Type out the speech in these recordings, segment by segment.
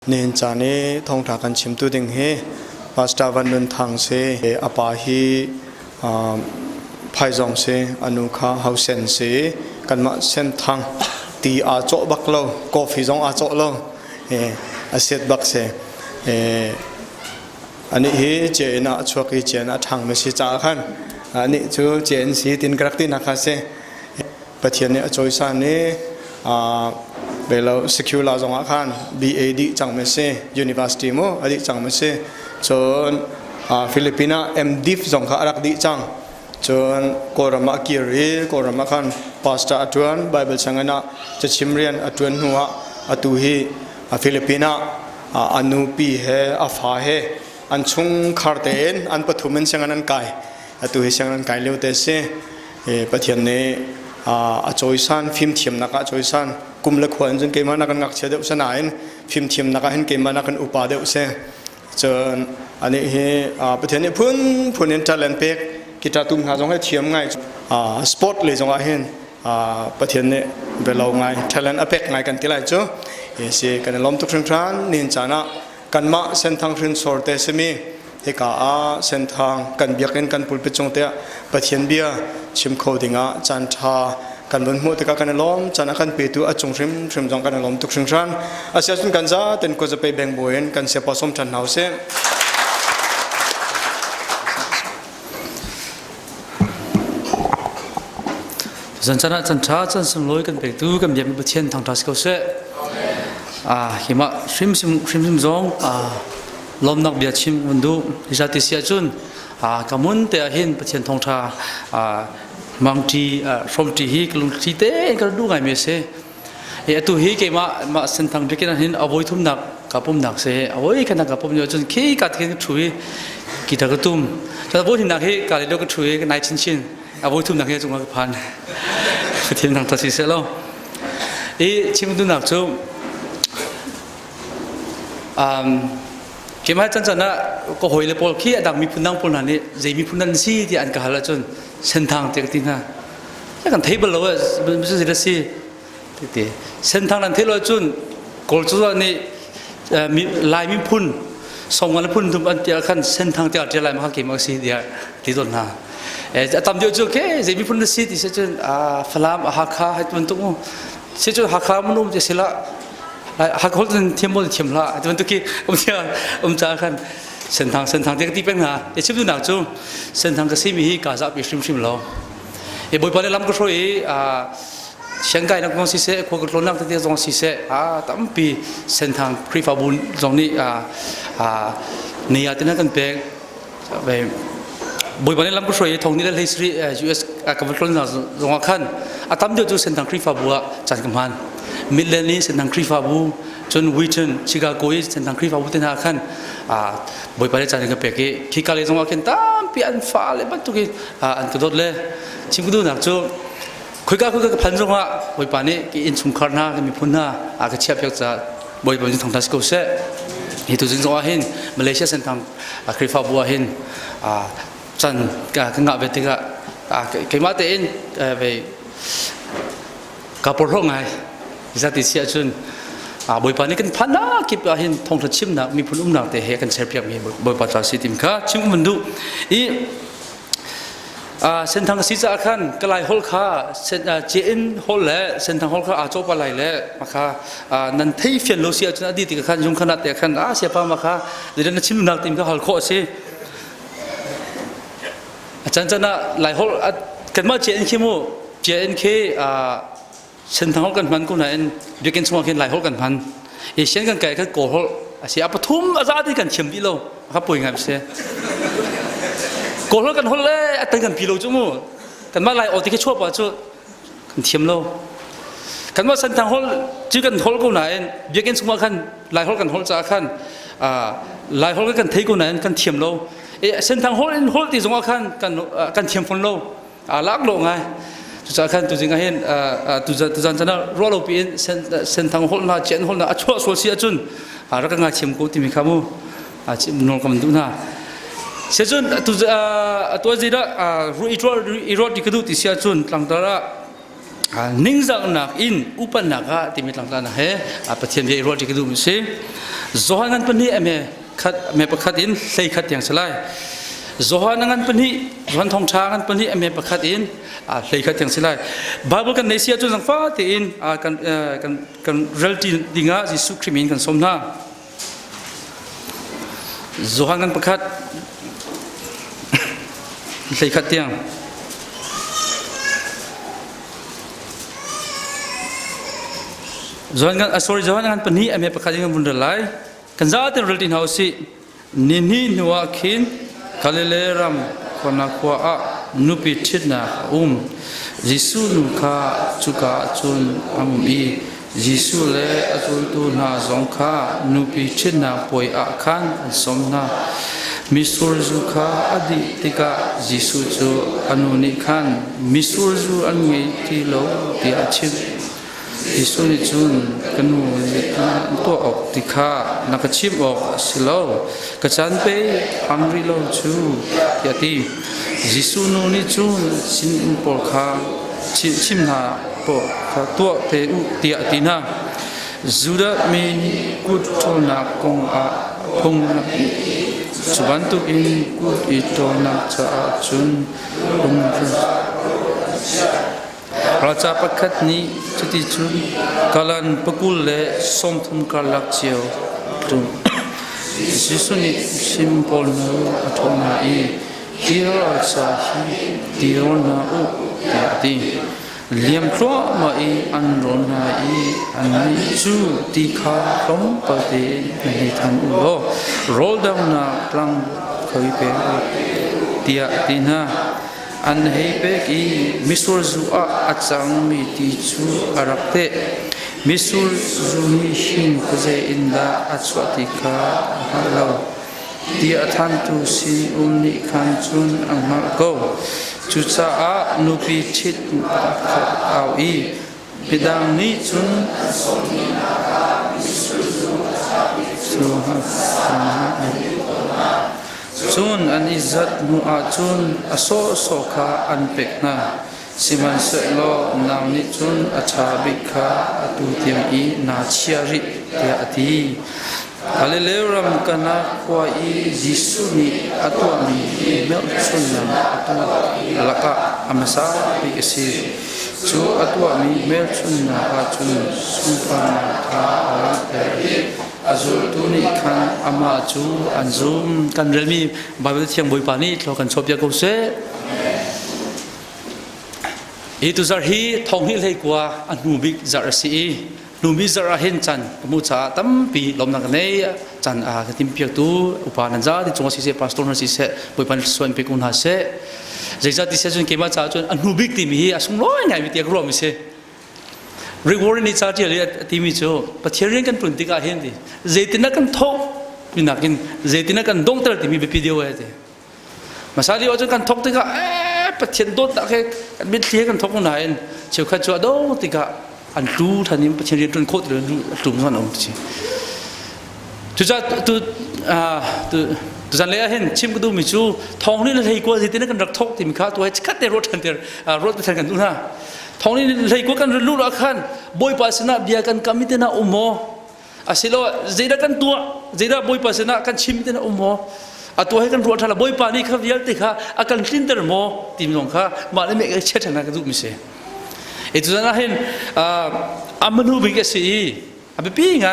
Ningzahnak thong thakan chimtu ding he pasta van nun thang se apa hi phaizong se anukha hausen se kanma sen thang ti a cho baklo coffee zong a cho lo a set bak se ani hi che na chwaki che na thang me si cha khan ani chu chen si tin krakti na kha se pathian ne choice ne belo secure la zong khan BAD chang me se university mo adi chang me se chon Filipina MDiv zong kha arak di chang chon korama kiri korama khan pastor atuan bible changana chimrian atuan huwa atu hi Filipina anupi he afa he anchung kharten an pathumen changanan kai atu hi changanan kai leute se pathian ne a choisan phim thiam naka choisan kumla khwan jun ke mana kan ngak che deu sanain phim thiam naka hen ke mana kan upa deu se chon ani he pathian ne phun talent pek kita tum ha jong he thiam ngai sport le jong a hen pathian ne belo ngai talent apek ngai kan tilai cho se kan lom tuk tran Ningzahnak kan ma sen thang rin sorte semi he ka a sen thang kan biaken kan pulpit chong te pathian bia chim khodinga chan tha kan bun mu te ka kan lom chan kan pe tu a chung rim jong kan lom tuk tran asia sun kan za ten ko za pe beng boen kan se pasom than hau se dân chân chân cha chân sum lối cần phải tu cần điểm bậc thiên thằng thà câu sẽ khi mà sim zong lom nọc biệt chim vấn du ra tì xia chun cảm ơn te hin bậc thiên thằng thà mang ti from ti hi lung ti te cái du ngày mấy se tu hi cái mà sen thằng biết cái hin avoid thum nặc kapum nặc se avoid cái nặc kapum nhớ chun khi cả thiên chui kita ketum cho avoid nặc hi cả điều cái chui cái này chin avoid thum nặc hi chung cái pan thiên thằng ta chỉ sẽ lo chim tu nạp chung cái mà chân chân có hồi là bol khi đang mi phun năng bol này dễ mi phun năng si thì anh cả là chun sen thang tiếc tin ha cái kan table lo bây giờ là si thì sen thang nan thế lo chun gol chu này lại mi phun xong rồi phun thum anh tiếc kan sen thang tiếc tiếc lại mà cái mà si thì tuần ha tạm điều cho cái gì bị phun si thì sẽ chun phàm hakha hay tuần tung sẽ chun hakha mình cũng sẽ là hakha holden thiêm bol thiêm la tuần tung kia cha khan sen thang tiếc tí beng ha để chụp du nào chung sen thang cái gì mi hi cả giáp bị sim lo bồi bồi làm cái rồi sáng gai năng con si sẽ có cái lon năng tiếc dòng si sẽ tạm pi sen thang prefabun dòng này nia tên năng beng về bồi bồi làm cái rồi thằng này là history US các vật luôn là dòng khan tạm điều cho sen thang prefabua chẳng cầm han Millennium sen thang prefabу John Wheaton Chicago sen thang prefabу tên ha khan bồi bồi chẳng cái bề cái khi cái dòng khan tạm pi ăn pha lại bắt tụi cái ăn cái đốt lên chim cũng được cho khối cái phần dòng bồi bồi này cái in chung khăn ha cái mi phun ha cái chia phép ra bồi bồi thằng ta sẽ sẽ thì tụi chúng dòng hin Malaysia sen thang prefabua hin chân cái ngạo về thì cái mát tên về cả bộ rong này ra thì sẽ chun bồi bàn này cái phán đó kịp hiện thông thật chim nào mi phun nào để hệ cần xem việc mi bồi bàn trà sĩ tìm khác chim mình đủ ý sen thang sĩ ra khăn cái lại hol kha sen trên hol lệ sen thang hol kha chỗ ba lại lệ mà kha nên thấy phiền lô sĩ chun đi thì khăn dùng khăn để khăn sẽ pa mà kha để nên chim nào tìm cái hol khó sẽ chân chân lại hol cái mà chuyện khi mua chuyện khi sen thang hol cần pan cũng là anh việc kiến xung quanh lại hol cần pan thì sen cần cái cổ hol sẽ áp thum ra thì cần chiếm đi lâu khắp bồi ngày sẽ cổ hol cần hol lẽ tên cần pi lâu chứ mua cần mà lại ở thì cái chua bảo chứ cần chiếm lâu cần mà sen thang hol chỉ cần hol cũng là anh việc kiến xung quanh lại hol cần hol ra khăn lại hol cần thấy cũng là anh cần chiếm lâu sen thang hol thì giống khan kan thiam phun lo lak lo ngai tu khan tu jinga hen tu jan chana ro lo pin sen thang hol na chen hol na achwa so si achun ra ka nga chim ko ti mi khamu chim nol kam du na se chun tu to ji da ru iro di kadu ti sia chun tlang da Ningzahnak in Upatnak timit lang tan he pathian ye ro tikdu misi zohangan pani ame khat me pakhat in sei khat yang salai zohanangan pani ron thong thangan pani ame pakhat in sei khat yang salai bible kan nesia chu sang fa ti in kan relti dinga jisu krimin kan somna zohangan pakhat sei khat yang Zohangan pani ame pakadingan bundalai kanzaten reltin hausi nini nuakin kaleleram konakwa a nupi titna jisu nuka chuka chun ambi jisu le atul tu na zongka nupi titna poi a kan somna misur zuka adi tika jisu chu anuni kan misur zu angi tilo dia chim Isu ni chun kanu to ok tikha nakachim ok silo kachan pe hungry lo chu yati jisu nu ni chun sin por kha chim na po kha to te u tia tina zura min kut to na kong a kong na chuban tu in kut ito na cha chun Raja pakat ni cuti cun kalan pekul le som thum kalak cio tu Yesus ni simbol na atona I dia raja hi dia na u ti liam klo ma I anron na I ani chu ti kha rom pa de ni tham lo roll down na klang khoi pe tia tina an heibek I misur zu a achang mi ti chu arakte misur zu ni hin kuze inda achwati ka halo ti athan tu si umni khan chun angma ko chu cha a nupi chit au I bidang ni chun chun an izat mu a chun aso soka an pekna siman se lo naw ni chun achabika atu tiam I na chiari tia ati Hallelujah kana kwa I Jisu ni atu ami mel chun na atu laka amasa bi isi chu atu ami mel chun na ha chun sumpa ta azul tu ni kan ama chu anzum kan relmi bible thiang boi pani thlo kan chopya ko se itu zar hi thong hi lei kwa anu big zar si numi zar hen chan mu cha tam pi lom na ne chan a ka tim piak tu upanan za ti chong si se pastor na si se boi pan soin pe kun ha se jeja ti se chun ke ma cha chun anu big ti mi asung loi ngai mi ti ro mi se reward ni cha ti le ti mi cho pathian kan pun ti ka hen di zetina kan thok minakin zetina kan dong tar ti mi be video wa te masali o kan thok ti ka pathian do ta ke kan mit thie kan thok na en cheu kha cho do ti ka an tu thanim pathian tun khot le tum san om chi tu cha tu zan le hen chim ku du mi chu thong ni le hei ko zetina kan rak thok ti mi kha tu hai khat te ro than ter ro te than kan tu na thong ni lei ko kan lu la khan boy pasna bia kan kamitena umo asilo zeida kan tua zeida boy pasna kan chimitena umo atua he kan ro thala boy pani kha vial te kha akan tinter mo tim long kha ma le me chethana ka du mi se itu na hen amanu bi ke si abi pi nga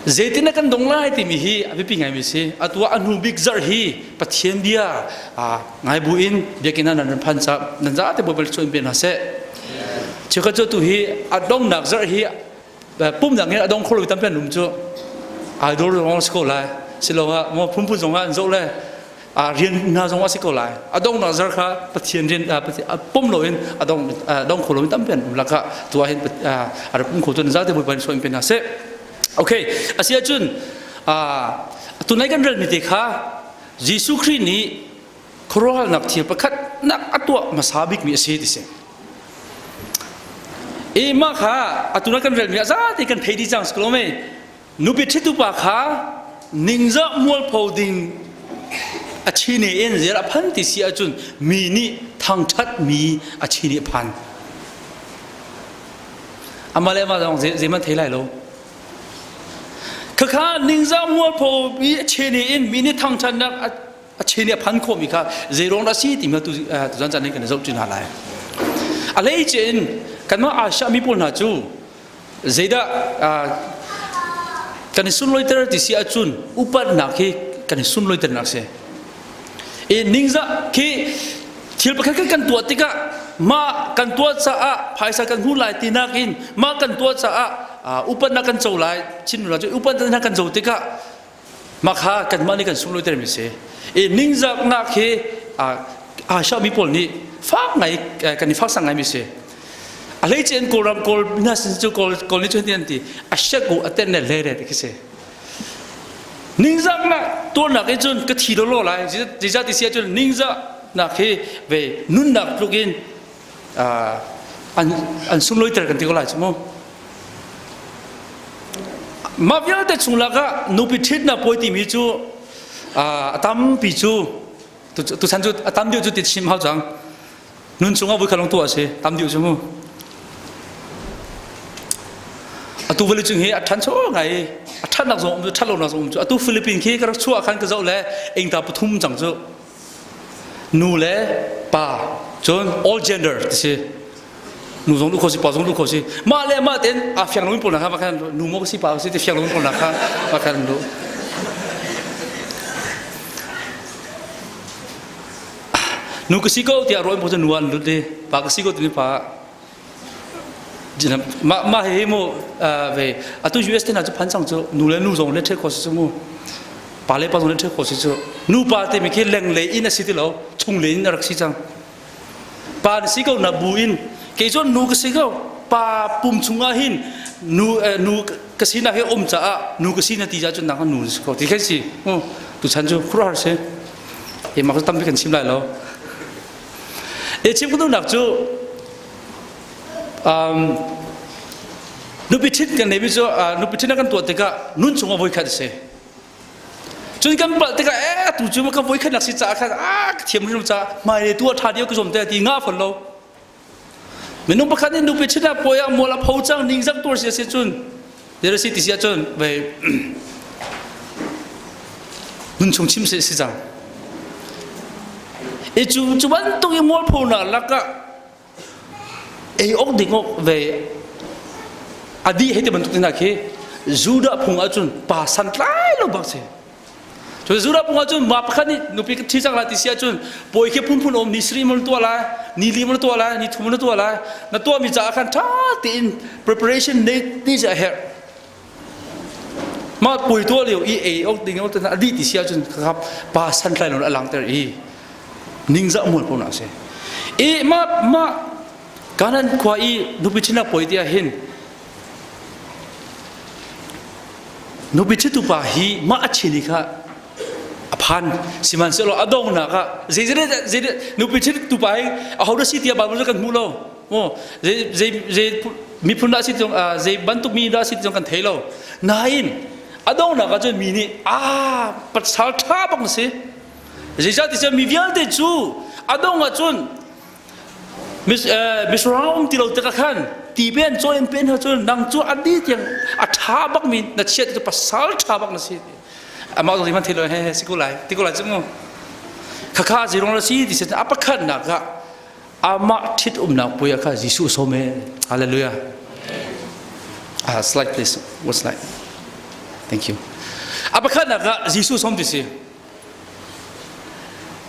zetina kan donglai ti mi hi abi pi ngai mi se atua anu big zar hi pathian dia ngai buin dia kina nan phan sa nan za te bobel chon ben ha se chika cho tu hi adong nak zar hi pum nak nge adong kholo tam pen num chu idol rong sko lai silonga mo pum pum zonga zo le rian na zonga siko lai adong nak zar kha pathian rin pum lo in adong kholo tam pen la ka tua hin pum kho tu za te bobel chon ben ha se Okay, asia chun tunai kan rel miti kha Jisu Christ ni khrohal nak thil pakhat nak atwa masabik mi ase dise ma kha atuna kan rel mi za ti kan phedi chang sklome nupi thitu pa kha ningza mol phoding อาชีนี่เอ็นเจระพันติเสียจุนมีนี่ทางชัดมีอาชีนี่พันอามาเลมาลองเจมันเทไลโลข้านิ่งจามัวพอมีอาชีนี่เอ็นมีนี่ทางชัดนักอาชีนี่พันคมีค่ะเจรองราศีที่มาตุจันนี่กันจะจุนอะไรอะไรเจนกันมาอาชามีปุ่นหาจูเจด้ากันสุนลอยเตอร์ที่เสียจุนอุปนักที่กันสุนลอยเตอร์นักเสียนิ่งจะที่ที่ประคักันตัวติกะมากันตัวจะภายสักันหูไหลตีนักินมากันตัวจะอุปนักกันโจไหลชินเราจะอุปนักกันโจติกะมาข้ากันมานี่กันสุนลอยเตอร์มิเสียนิ่งจะนักที่อาชามีปุ่นนี่ฟักไงกันฟักสังไงมิเสียอะไรเจนโกลามโกลน่าสนใจโกลนี่ช่วยที่นั่นทีอาชากูอัตเตนเนเลเรติกเสียนิ่งจักนะตัวนักไอ้จุนก็ทีโดโลไลจีจ้าที่เสียจุนนิ่งจักนักที่เวนุ่นนักลูกินอันสุนลอยเตอร์กันที่ก็ไล่ใช่ไหมมาวิลเตชุงลักะนูปิทิดนะป่วยที่มีจูตั้มปิจูตุฉันจูตั้มเดียวจูติดชิมเขาจังนุ่นชงเอาบุคลองตัวเสียตั้มเดียวใช่ไหมตัวฟิลิปปินส์ทันชั่วไงทันนักส่งทันลงนักส่งตัวฟิลิปปินส์ก็รักชั่วขันก็จะเลยเองตาปฐุมจังจ้ะนู่เลยป้าจน all gender ที่สินู่ส่งลูกคนสิป้าส่งลูกคนสิมาเลยมาเต้นเฟียงลงปุ่นนะครับมากันนู่มก็สิป้าสิที่เฟียงลงปุ่นนะครับมากันดูนู่ก็สิก็ที่อร่อยพอจะนวลดูดิป้าก็สิก็ตัวนี้ป้ามาเฮโมเวตัว US ที่น่าจะพันสังจ้ะนู่เลยนู่ส่งเล่นเทคโคสิจ้ะมู่ป้าเลยป้าส่งเล่นเทคโคสิจ้ะนู่ป้าเต็มมีแค่แรงเลยอินสิที่เราชงเลยนรักสิจังป้าสิก็นับบุญเกี่ยวกับนู่ก็สิก็ป้าปุ่มชงอาหินนู่ก็สินะเฮอมจ้ะนู่ก็สินะตีจ้ะจนนักนู่สิก็ที่แค่สิตัวฉันจ้ะครัวเสียมาก็ตั้มไปกันชิมได้แล้วชิมก็ต้องหนักจ้ะนูพิชิตกันเลยพี่จ้านูพิชิตนักการตัวเด็กนุ่นชงเอาไว้ขัดเสียจนกันปะเด็กตัวจู่มันก็ไว้ขัดนักศึกษาขัดเทียมรู้จ้าไม่ได้ตัวท่าเดียวก็สมแต่ที่ง่าฝนเราเมื่อนุ่มประคันนี่นูพิชิตนักป่วยมัวละพูจังนิ่งจังตัวเสียจนเดี๋ยวสิที่เสียจนไปนุ่นชงชิมเสียจังจู่วันตัวยังมัวพูน่ะแล้วก็อกดิ่งอกเวอดีให้ที่บรรทุกที่นักเขจูดาพุงอาจุนป่าสันไลลงบักเสียจนจูดาพุงอาจุนมาพักนี่นุพิกที่จังหวัดที่เสียจุนป่วยแค่พุ่นอมนิสรีมันตัวละนิลีมันตัวละนิทุมันตัวละนั่นตัวมีจ่าขันท่าตีน preparation นี่จะเห็นมาป่วยตัวเดียวอกดิ่งอกอดีที่เสียจุนครับป่าสันไลลงหลังแต่นิ่งจะหมดพวกนั้นเสียมาการนั้นควายนุบิชินาป่วยที่เห็นนุบิชิตุปาฮีมาอัจฉริค่ะพันสิมันเสร็จแล้วอดงนะค่ะเจนุบิชิตุปาฮีเอาดูสิที่บ้านมันจะกันมูลโอ้เจมีพุ่นได้สิตรงเจบรรทุกมีได้สิตรงกันเทโลนายอดงนะก็จะมีนี่ปัจจัยท่าบังสิเจจะที่จะมีวิญญาณเดจูอดงอ่ะจุนมิสราอุมที่เราตะกันตีเป็นโจเอ็มเป็นเขาจนนังจูอดีตยังท้าบักมีนัดเชียตัวภาษาท้าบักนั่นสิมาตรงนี้มันที่เราให้สิกุไลที่กุไลจังมั้งข้าจีรงละสิที่เสร็จอัปขันนักะมาทิดนักปุยข้ายิสุสมัยฮาเลลูยาslide please what slide thank you อัปขันนักะยิสุสมดิสิ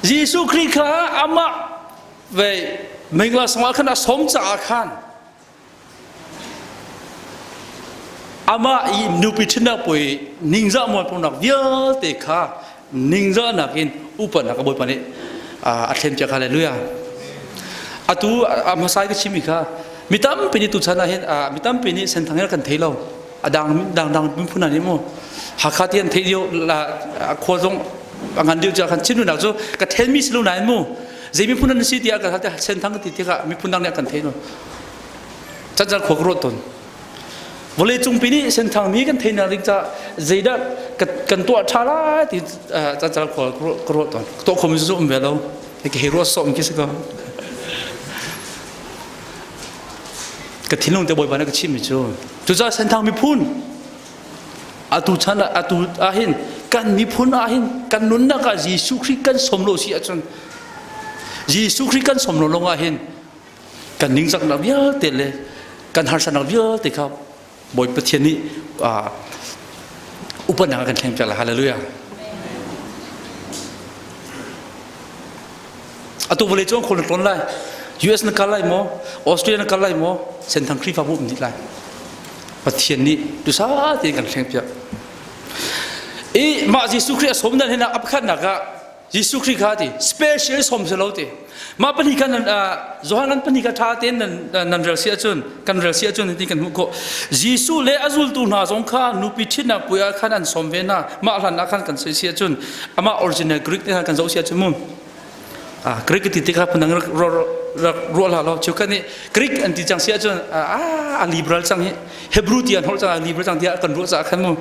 ยิสุคริข้ามาเวไม่กล้าสมัครนะสมจ่าขันอามาอีนูพิชนาป่วยนิ่งจะมวยพนักเยอะเตะขานิ่งจะนักอินอุปนักบ่อยปานนี้อัดเทมจากอะไรลุยตัวมาใส่ก็ชิมิค่ะมิตามเป็นตุชนะเห็นมิตามเป็นเส้นทางกันเทเราดังเป็นผู้นั้นนี่มั้งหากขาดเทียนเที่ยวละควรต้องงานเดียวจากกันชินุนักจู่ก็เทมิสลุนายมั้งจะมีผู้นั้นสิที่อาการเส้นทางที่ที่ก็มีผู้นั้นเนี่ยกันเทโนจัดขวกรถตน วันเลยจุงปีนี้เส้นทางนี้กันเทนาริงจะใจได้กันตัวชาลาที่จะขอกรดตอนตัวคอมมิวนิสต์เวลาไอ้เฮโร่สมกิสก็ก็ทิ้งลงแต่บ่อยวันก็ชิมไม่จูจุดจะเส้นทางมีพุ่นอาตุชันอาตุอาหินกันมีพุ่นอาหินกันนุนนักยิสุคริกันสมโลสีอาจารย์ยิสุคริกันสมโลลงอาหินกันนิ่งสักนักเยอะเตเลยกันหาสักนักเยอะเตครับบ่อยประเทศนี้อุปนังกันแข่งกันละฮาเลลูยาอาตุวเลจงคนละคนไล่ US นักการไล่หมอออสเตรเลียนักการไล่หมอเส้นทางคริฟ้าบุญนี่ไล่ประเทศนี้ดูซาเตียงกันแข่งกันมายิสุคริสสมนั้นเห็นอับขันนักะยิสุคริสข้าที่สเปเชียลสมเสลาที่มาปนิกันนั้นจอห์นนั้นปนิกันท่าเต้นนั้นเรื่องเสียจนกันเรื่องเสียจนที่กันมุกยิสุเลอซุลตูนาจงข้านุปิชินะปุยขันนั้นสมเวนะมาหลันนักขันกันเสียจนอามาออริจินัลกรีกเนี่ยกันเสียจนมุมกรีกที่ที่ข้าพนังรัวหล่อชุกันนี่กรีกอันที่จังเสียจนลิเบรัลจังนี่เฮบรูที่อันเขาจังลิเบรัลจังที่กันรัวจากขันมุม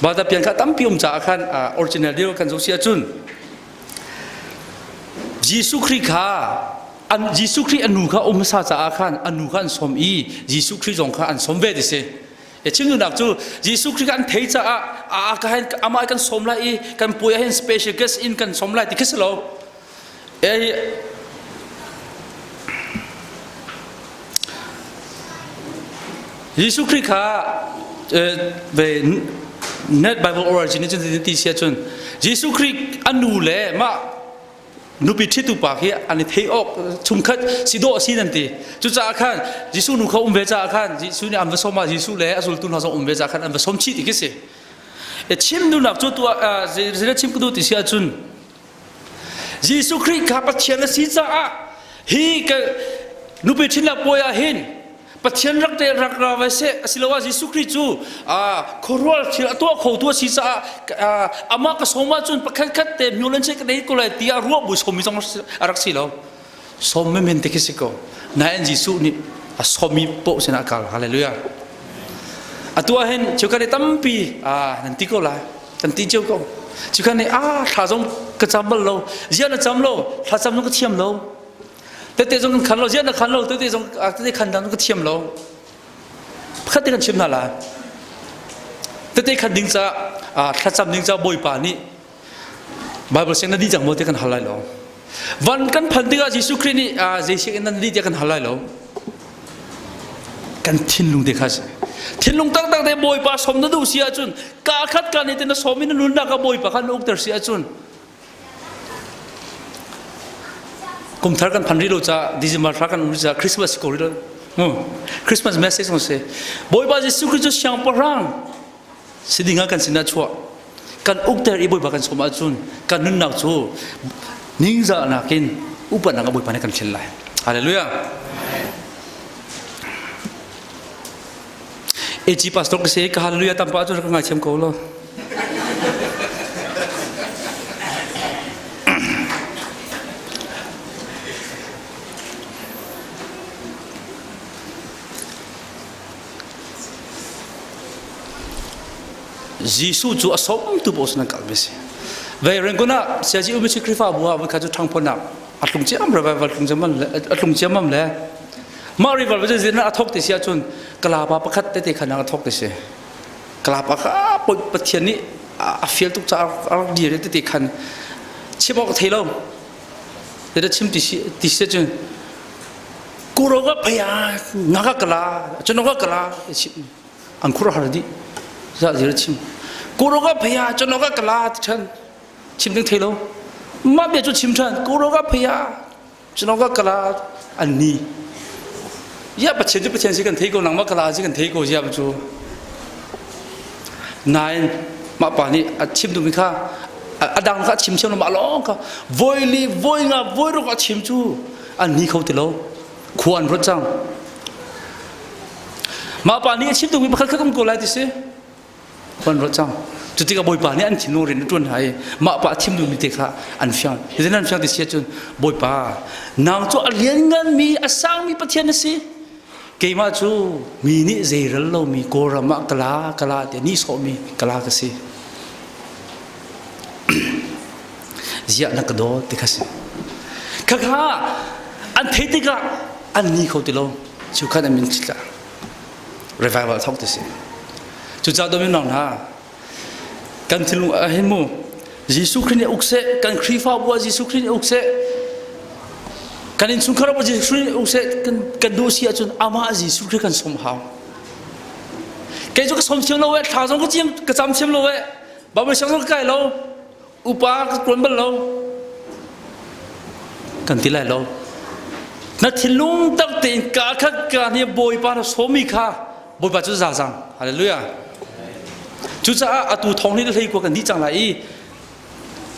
บาดเพียงข้าตั้มพิมจากขันออริจินัลเดียวกันเสียจนยิสุคริข้าอันยิสุคริอันนูข้าอมซาจากขันอันนูข้าอันสมอียิสุคริจงข้าอันสมเวดิเสชิมดูนักจูยิสุคริกันเทจ่ากันอามากันสมไลกันป่วยให้สเปเชียลเกสอินกันสมไลที่คิดเรายิสุคริข้าเป็นnet Bible origin นี่จนถึงที่เสียจนยิสุคริอันนูเล่มานุปิชิตุปากเฮียอันนี้เทออกชุมคัดสิโดสินันทีจุดจากขันยิสุนุเขาเวจากขันยิสุนี่อันผสมมายิสุเล่อสุลตุนเขาส่งเวจากขันอันผสมชีติกิเสชิมดูนักจุดตัวเจริญชิมก็ดูที่เสียจนยิสุคริข้าปัจเจียนสิจ้าฮีก็นุปิชินละป่วยเห็นปัจเจียนรักเดรักเราไว้เสสิลว่ายิสุคริจูขรัวตัวเขาตัวสิจ้าอามาก็สมมาจนประคันคัดเต็มยูเลนเชกันได้ก็เลยที่รัวบุษมิจงรักสิเราสมไม่เป็นที่คิดก็นายยิสุนี่สมมีโปะชนะกันฮาเลลูยาตัวเห็นจุกันได้ตั้มปีนั่นที่ก็ละนั่นที่เจ้าก็จุกันได้ถ้าจงกระจำเราเจ้าน่ะจำเราถ้าจำเราก็เทียมเราแต่จงขันเราเจ้าน่ะขันเราแต่จงแต่ขันนั้นก็เทียมเราขัดแต่กันเทียมนั่นละแต่ขันดิ้งจะถ้าจำดิ้งจะบ่อยป่านี้บาเบิลเซนนั่นดีจังโมแต่กันฮัลไลเราวันกันพันธุ์กับยิสุครินี่เจสิกันนั่นดีจังกันฮัลไลเรากันทิ้งลุงเด็กข้าทิ้งลุงตั้งแต่บ่อยป่าสมนั่นดูเสียจนกาขัดกันนี่แต่นั่นสมินนุ่นนักบ่อยป่าขันอุกเตอร์เสียจนกุมทาร์กันพันธุ์เราจะดิจิมาร์กันเราจะคริสต์มาสกูริโร่คริสต์มาสเมสเซจของเสบ่อยป่ายิสุคริจะเสียงปรังสิ่งที่งากันสินาชัวกันอุกเตอร์อีบ่อยป่ากันสมอาจุนกันนุ่นนักจูนิ่งจะนักินอุปนังบ่อยป่านี่กันเช่นไรฮาเลลูยาจีพาสตอร์ก็เสียก็ฮาเลลูยาตั้มป้าจุนก็ง่ายเชื่อมโกลยิสุจูอสมตุบอสนักกัลเบสเวรนกุน่าเสียจีอุมิชิคริฟ้าบัวมันขาดจุดทางพนักอัดลงเจ้ามระบายอัดลงเจ้ามันอัดลงเจ้ามันเลยมาริบาลว่าจะเจริญอัฐกติเสียจนกลาบประคัดเตะขนาดอัฐกติเสียกลาบประคัดปปะเทียนนี้ฟิลตุกจะอักดีเลยเตะขันชิบอกเทลมเดี๋ยวชิมติเสียจนกูรู้ว่าพยางนักกลาจนนักกลาชิมอันคุรหาดีจะเจริญชิมกูรู้ว่าพยาจนนักกลาฉันชิมถึงเทลมาเบียจุชิมฉันกูรู้ว่าพยาจนนักกลาอันนี้ยาปัจเจกปัจเจกสิกันเทโกนังมากลาสิกันเทโกยาบจูนายมาป่านี้ชิมดูมิค่ะดังค่ะชิมเชื่อมมาล้องค่ะวอยลีวอยงาโวยรู้ก็ชิมจูอันนี้เขาติโลควรรถจังมาป่านี้ชิมดูมิพักขึ้นกูไล่ดิสิควรรถจังจุดที่กับบ่อยป่านี้อันชิโนเรนจวนหายมาป่าชิมดูมิเตค่ะอันฟิอันเดี๋ยวนั้นฟิอันดิเสียจนบ่อยป่านางจูเลี้ยงเงินมีอาสังมีประเทศนั่นสิ เกี่ยมาจูมีนี่เจริญเรามีโกรมะกลาเดี๋ยวนี้สมีกลากสิเจียนักโดติกสิข้าอันเทติกะอันนี้เขาติโลชูขันมินจิกะ revival ท้องติสิจุดจ้าโดมินองนะกันทิลุเห็นมูยิสุครินอุกเซกันครีฟ้าบัวยิสุครินอุกเซกันอินสุขราบยิสุครินอุกเซกันดูสิอาจนอามายิสุครินกันสมหาวแกจุกสมเชียงเราเว้ท้าวจงก็จิ้มก็จำเชียงเราเว้บาบเชียงเราใกล้เราอุปาก็กวนบัลเรากันที่ไรเรานัดที่ลุงตั้งแต่กาขัดการเนี่ยบอยปาเราสมิค่ะบอยปาจุดจ่าจังฮาเลลูยาจุดจ่าอาตูทองนี่เลยกว่ากันที่จังไร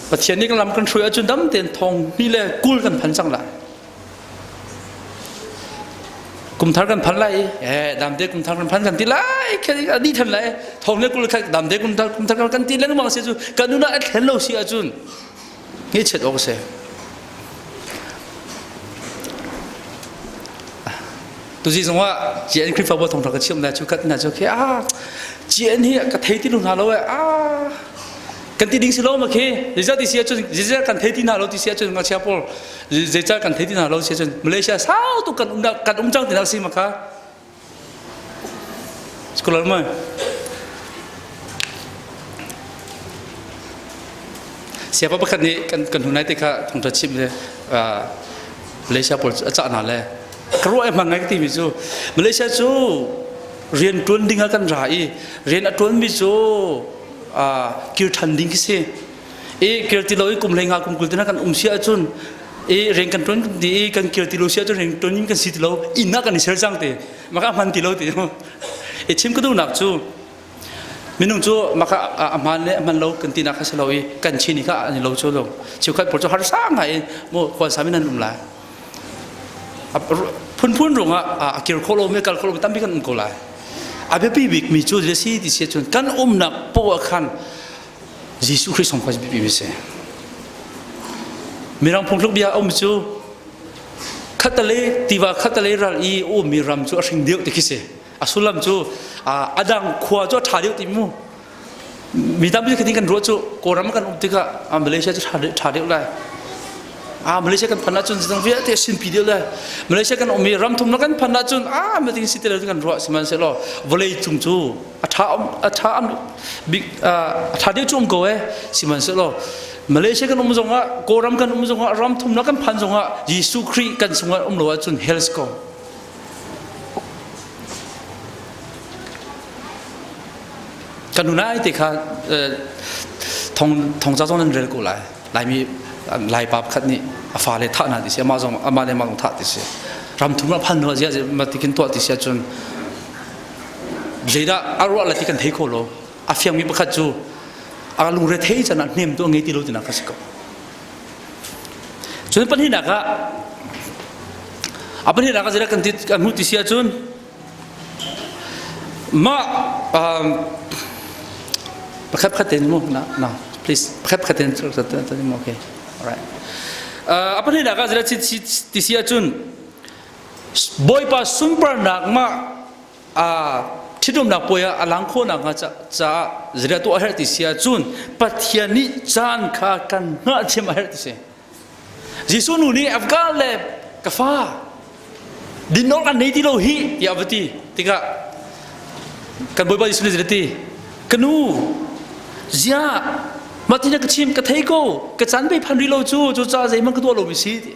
ประเทศนี้กำลังกันช่วยจุดดำเต็นทองนี่แหละกู้กันพันจังไรกุมทากันพันไรดำเด็กกุมทากันพันกันที่ไรแค่นี้ทันไรทองเนี่ยกู้กันดำเด็กกุมทากันที่ไรนึกว่าเสียจุกันนู่นน่ะเห็นเราเสียจุนนี่เช็ดออกเสียตัวที่สองว่าเจนคริสต์ฟ้าทองทองกันเชื่อมได้ชุดกันน่าจะแค่เจนนี่กระเทยที่ลุงหาเรากันที่ดิ้งสิโลมาแค่เจ้าที่เสียจนเจ้ากันเทยที่หาเราที่เสียจนมาเชียร์พอลเจ้ากันเทยที่หาเราเสียจนมาเลเซียสาวตุกันจังที่นักสิมาค่ะสกุลอะไรเสียประกันนี้กันหุ่นไหนที่ค่ะทองทัดชิมเลยมาเลเซียพอลจะอ่านอะไรกลัวไอ้มังไงที่มิจูมาเลเซียจูเรียนตุนดิ้งกันรายเรียนตุนมิจูกิรทันดิ้งกิเซ่กิรติโลกุมเลงากุมกุลตินักกันเสียจุนเรียนกันตุนดีกันกิรติโลเสียจุนเรียนตุนยิ่งกันสิติโลอินนักกันเสียจังเตะมากันมันติโลเตะชิมก็ดูหนักจูมินุจูมากันมันโลกันตินักกันเสลอยกันชินิกะอันนี้โลจูโลชิวขัดปวดจูฮาร์ซ่าไงโมควรสามินันอุ้มละพุ่นรงกิรโคโลเมกัลโคโลตั้มพิกันอุ้มโกลายอาเบบีบิกมีจูเดซีที่เสียจนกันนักปวดขันยิสุคริสต์ทรงพระบิบิเสมีรังพงทุกบียจูขัดเลตีว่าขัดเลรัลอีมีรัมจูสิ่งเดียวที่คิดเสอสุลัมจูอดังขวาจูถ่ายเดียวที่มูมีตั้มพิกันรู้จูโกรัมกันอุ้มติกะมาเลเซียจูถ่ายเดียวเลยมาเลเซียกันพันนัดจนจังเวียเตสินปีเดียวเลยมาเลเซียกันมีรัมทุ่มนักกันพันนัดจนมาถึงสิเตลกันรัวสมันเสลอวลัยจุ่มจูบิ๊กเดียวจุ่มก้อยสมันเสลอมาเลเซียกันจงโกรัมกันจงรัมทุ่มนักกันพันจงยิสุคริกันจงรัวจนเฮลส์กกันดูน่าไอ้ติค่ะทองเจ้าต้องนั่นเรื่องกูไล่มีลายปับขัดนี่ฟ้าเลยท่านาดิเสียมาจงมาเลยมาลงท่าดิเสียรำทุ่มละพันหัวเสียมาติกินตัวดิเสียจนเจด้าอารวาละติกันเทโคโลอาฟิยังมีประคัตจูอาลุงเรเทจันนั่นเนียมตัวเงี้ยติโลตินักสิกจนปัญหาหนักอะปัญหาหนักก็จะกันติกันมุติเสียจนมาประคับขัดเต็นมั้งนะ please ประคับขัดเต็นโอเคalright apa ni nak azra tisia chun boy pa sumpar nak ma thidum nak poya alang kho nak cha zira to her tisia chun pathiani chan kha kan nga chem her tise jisu nu ni afgal le kafa dinol kan nei ti lo hi ya avati tika kan boy pa jisu ni zira ti kanu zia Matinya kecim ketego kecan be pandri lo cu ca zaman kedua lo bisi ti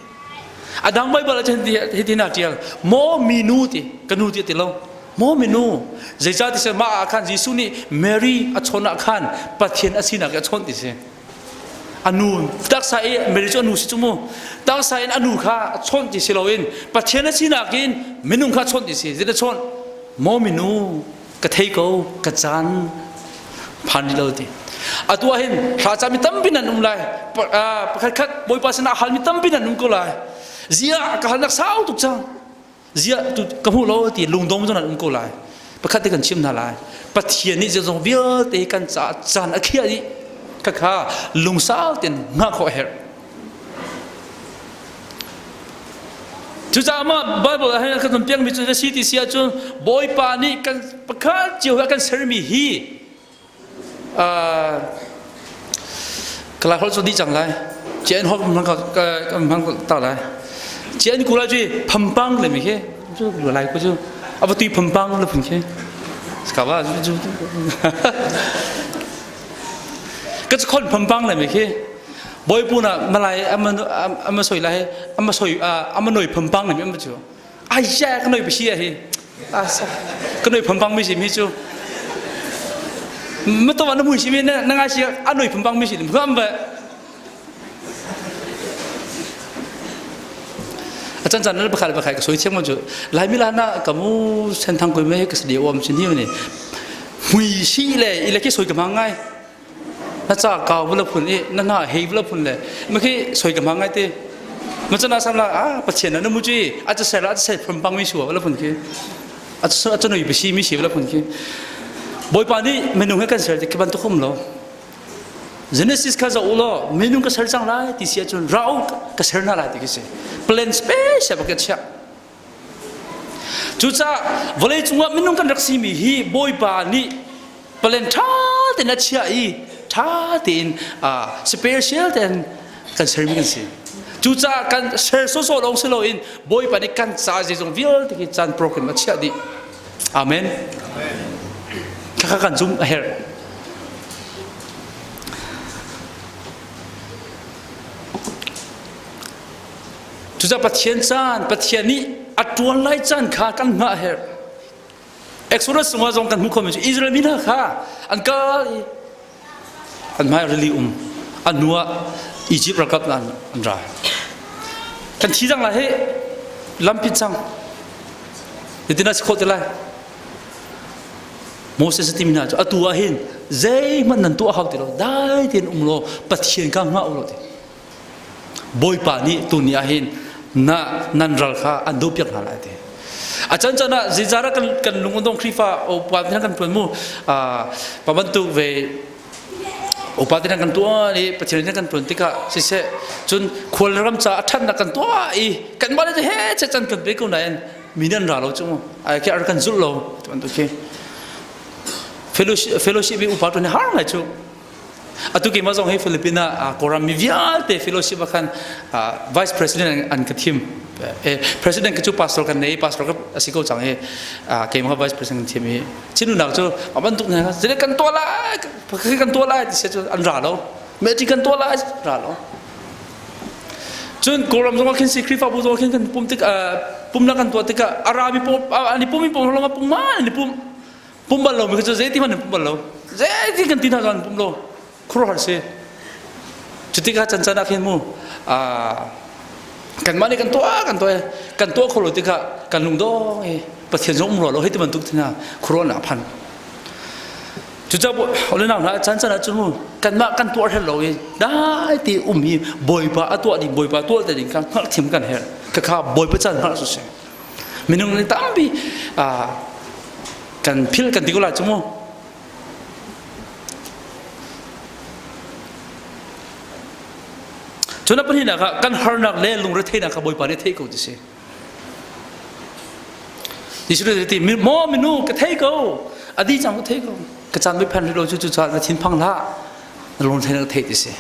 adang bai bala chen ti na tiang mo minu ti kanu ti ti lo mo minu zeja ti se ma akan jisu ni Mary achona khan pathian asina ka chon ti se anu tak sai Mary chu anu si chu mo tak sai anu kha chon ti se loin pathian asina kin minung kha chon ti se zeta chon mo minu ketego kecan pandri lo ti atua hin raja mi tampinan umlai pakhat boy pasana hal mi tampinan umkolai zia kahal nak sau tuk chang zia tu kamu lo ti lungdom jona umkolai pakhat kan chim na lai pathian ni jong bia te kan cha chan akhia ni kakha lungsau ten nga kho her จุดจ้ามาไบเบิลให้กันตรงเปียงมีจุดที่ที่เสียจนบอยปานี่กันประคับเจียวกันเสริมีฮีกลายเป็นจุดนี้จังไรเจ้าหน้ามันก็ต่อไรเจ้าหน้ากูเลยจีพัมปังเลยมั้ยแค่จุดอะไรกูจุดเอาไปตีพัมปังเลยพุ่งแค่สกัดว่าจุดก็จะคนพัมปังเลยมั้ยแค่บอยปูน่ะมาไล่มาสวยไล่มาสวยมาหน่วยพัมปังเลยมั้ยมันจุดไอ้แย่ก็หน่วยไปเชียร์ฮีก็หน่วยพัมปังไม่ใช่มั้ยจุดไม่ต้องว่าน้ำมือชีวิตเนี่ยนั่งอาชีพอันหน่วยพัมปังไม่ใช่เพื่อนแบบอาจารย์นั่นประคายก็สวยเชี่ยงมันจุดหลายมิลานะกับมูเส้นทางกุยไม่ให้กษัตริย์อวมชิ้นนี้นี่หุยชี้เลยอีเล็กสวยกับมังไงน่าจะเก่าบุรุษพุ่นนั่นน่ะเฮบุรุษพุ่นเลยไม่ใช่สวยกับมังไงตีมันจะน่าสำลักปัจเจกน้ำมือจีอาจจะเสร็จพัมปังไม่ชัวร์บุรุษพุ่นคืออาจจะหน่วยไปชี้ไม่ชี้บุรุษพุ่นคือบอยปานี่เมนูให้กันเสร็จที่บ้านทุกคนเราเจเนซิสข้าจะอุลเมนูก็เสร็จจังไรที่เสียจนเราก็เสร็จนั่นแหละที่ก็เสียเพลนสเปซแบบก็เชื่อจุดจ้าวันนี้จังหวะเมนูกันรักษามีฮีบอยปานี่เพลนท่าแต่นัดเชื่ออีท่าแต่สเปเชียลแต่กันเสร็จมีกันเสียจุดจ้ากันเสร็จโซ่ลงเสร็จลงบอยปานี่กันซาเจจงวิลที่กิจการโปรแกรมมาเชื่อดีอาเมนข้ากันซุ่มเฮร์จุดจะปฏิเสธจานปฏิเสธนี้อัตวันไล่จานข้ากันมาเฮร์เอ็กซ์โรสมาจงกันมุขคอมมิชอิสราเอลมีนะข้าอันก็อันไม่เรลีอันนัวอียิปต์รักกับนั้นอันไรกันที่จังไรเฮลำพิจังเดี๋ยวน่าสะกดอะไรโมเสสที่มีน่าจะตัวเห็นใจมันนั่นตัวเขาติดเราได้เทียนโลปฏิเสธกันมาอุโลติบอยปานี่ตัวนี้เห็นนั่นรัลข้าอันดูเปียกหาอะไรเถอะอาจารย์จะน่ะจิจาระกันลุงดงคริฟ้าอุปาทินักันเพื่อนมู่ปะบันตุเวอุปาทินักันตัวนี่ปฏิเสธกันเพื่อนที่ก็สิเสจนควรรำจ่าท่านนักกันตัวอีกันบ้านจะเฮ้เจันกันไปกูไหนมีนั่นรัลเราจุ่มไอ้แค่อากันจุลเราตัวนั้นตัวแค่fellowship อุปาทานหาอะไรจูอะตุกิมาจงให้ฟิลิปปินาโครามิวิอาเต fellowship กัน vice president อันกับทีม president ก็จู pastor กันเนี่ย pastor ก็สิโก้จังให้เกี่ยมา vice president ทีมนี้ชินุนักจูอาบันตุกเนี่ยจะได้กันตัวละคือกันตัวละที่เสียจูอันรัลเราเมื่อที่กันตัวละรัลเราจนโครามจงว่าคิดสิคริฟ้าบุตรคิดกันปุ่มติกปุ่มนักกันตัวติกอาราบิปุ่มอันนี้ปุ่มมีปุ่มลงมาปุ่มมาอันนี้ปุ่มบอลเราไม่เคยจะเจ๊ที่มันปุ่มบอลเราเจ๊ที่กันตีน่ากันปุ่มเราครัวหาเสียจุดที่ข้าจันทร์นักเห็นมู่กันมาเนี่ยกันตัวคนเราที่ข้ากันลุงดองประเทศจงมุ่งเราให้ที่มันทุกที่น่ะครัวหนาพันจุดจะบอกเอาเลยนะจันทร์นักจุดมู่กันมากันตัวเห็นเราได้ที่มีบอยปะตัวดีบอยปะตัวแต่ดิ่งกันหักทิมกันเห็นข้าบอยปะจันทร์หักสุดเสียมีน้องในตั้มบีกันพิลกันติกุลาจุโมจนนับเป็นที่นักกันฮาร์นักเล่ลุงรัฐเทนักบอยปานี่เทกูดิสิดิฉันจะตีมีโมมินูก็เทกูอดีตจังก็เทกูกระจายไม่พันที่เราจุดๆจะทิ้งพังละลุงเทนักเทดิสิ